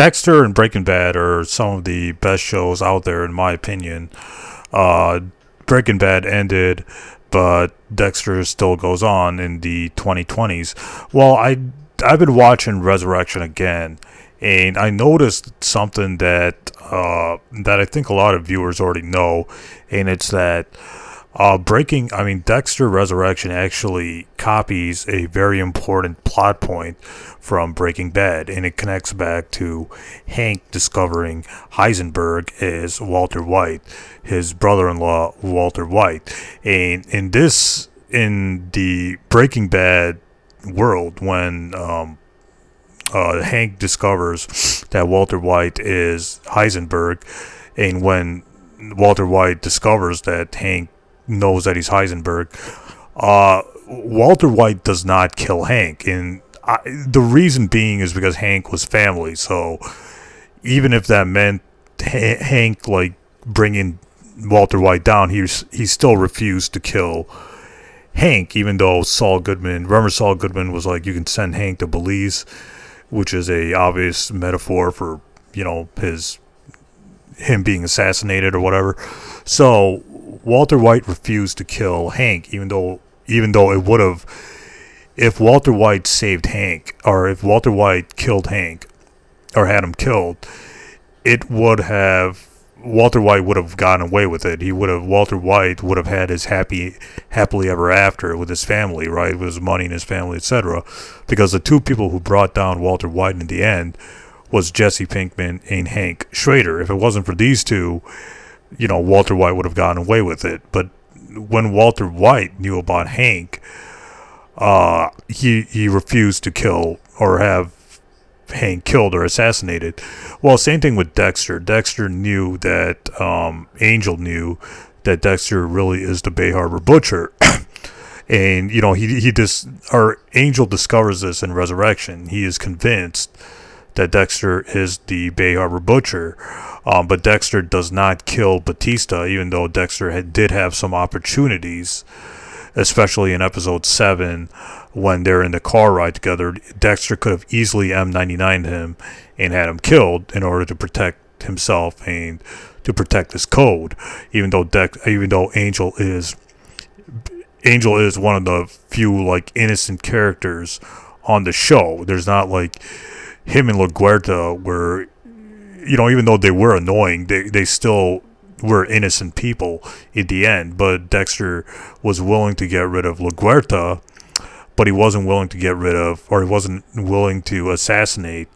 Dexter and Breaking Bad are some of the best shows out there, in my opinion. Uh, Breaking Bad ended, but Dexter still goes on in the 2020s. Well, I've been watching Resurrection again, and I noticed something that I think a lot of viewers already know, and it's that Dexter Resurrection actually copies a very important plot point from Breaking Bad, and it connects back to Hank discovering Heisenberg as Walter White, his brother-in-law Walter White, and in the Breaking Bad world, when Hank discovers that Walter White is Heisenberg, and when Walter White discovers that Hank knows that he's Heisenberg, Walter White does not kill Hank, and the reason being is because Hank was family. So even if that meant Hank like bringing Walter White down, he still refused to kill Hank, even though Saul Goodman, remember Saul Goodman was like, you can send Hank to Belize, which is a obvious metaphor for, him being assassinated or whatever. So Walter White refused to kill Hank, even though it would have, if Walter White saved Hank, or if Walter White killed Hank, or had him killed, it would have, Walter White would have gotten away with it. Walter White would have had his happily ever after with his family, right, with his money and his family, etc. Because the two people who brought down Walter White in the end was Jesse Pinkman and Hank Schrader. If it wasn't for these two, Walter White would have gotten away with it. But when Walter White knew about Hank, he refused to kill or have Hank killed or assassinated. Well, same thing with Dexter. Dexter knew that Angel knew that Dexter really is the Bay Harbor Butcher. And Angel discovers this in Resurrection. He is convinced that Dexter is the Bay Harbor Butcher. But Dexter does not kill Batista, even though Dexter did have some opportunities, especially in episode 7 when they're in the car ride together. Dexter could have easily M99'd him and had him killed in order to protect himself and to protect his code, even though Angel is one of the few innocent characters on the show. There's not like him and LaGuerta were, even though they were annoying, they still were innocent people in the end. But Dexter was willing to get rid of LaGuerta, but he wasn't willing to assassinate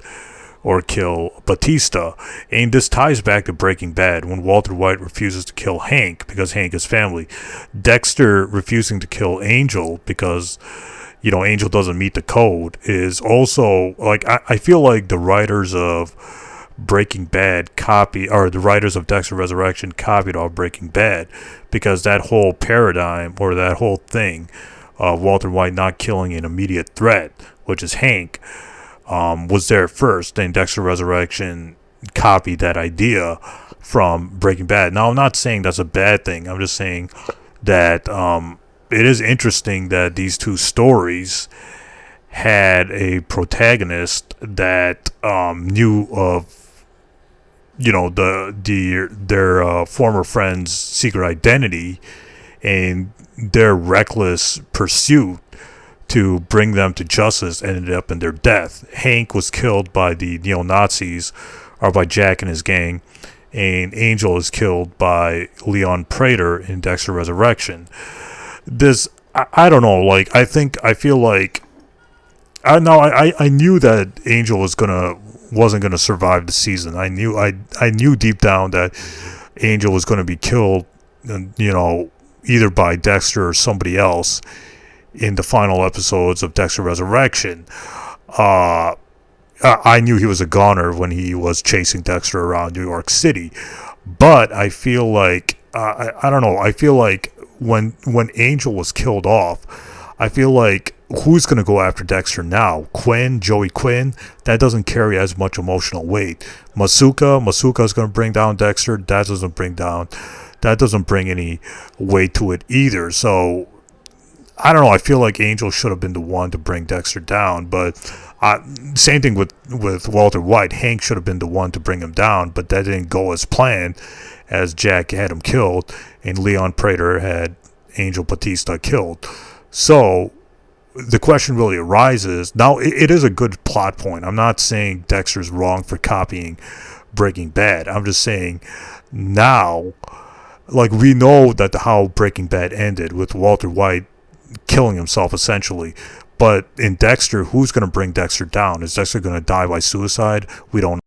or kill Batista. And this ties back to Breaking Bad, when Walter White refuses to kill Hank because Hank is family. Dexter refusing to kill Angel because Angel doesn't meet the code is also I feel like the writers of Breaking Bad the writers of Dexter Resurrection copied off Breaking Bad, because that whole paradigm or that whole thing of Walter White not killing an immediate threat, which is Hank, was there first. Then Dexter Resurrection copied that idea from Breaking Bad. Now, I'm not saying that's a bad thing. I'm just saying that it is interesting that these two stories had a protagonist that knew of their former friend's secret identity, and their reckless pursuit to bring them to justice ended up in their death. Hank was killed by the neo-Nazis, or by Jack and his gang, and Angel is killed by Leon Prater in Dexter Resurrection. I don't know, I knew that Angel wasn't gonna survive the season. I knew deep down that Angel was gonna be killed, either by Dexter or somebody else in the final episodes of Dexter Resurrection. I knew he was a goner when he was chasing Dexter around New York City, but I feel like I don't know. I feel like when Angel was killed off, I feel like, who's going to go after Dexter now? Joey Quinn? That doesn't carry as much emotional weight. Masuka is going to bring down Dexter. That doesn't bring any weight to it either. So I don't know. I feel like Angel should have been the one to bring Dexter down, but same thing with Walter White. Hank should have been the one to bring him down, but that didn't go as planned, as Jack had him killed and Leon Prater had Angel Batista killed. So the question really arises now. It is a good plot point. I'm not saying Dexter's wrong for copying Breaking Bad. I'm just saying now, like, we know that how Breaking Bad ended with Walter White killing himself essentially. But in Dexter, who's going to bring Dexter down? Is Dexter going to die by suicide? We don't know.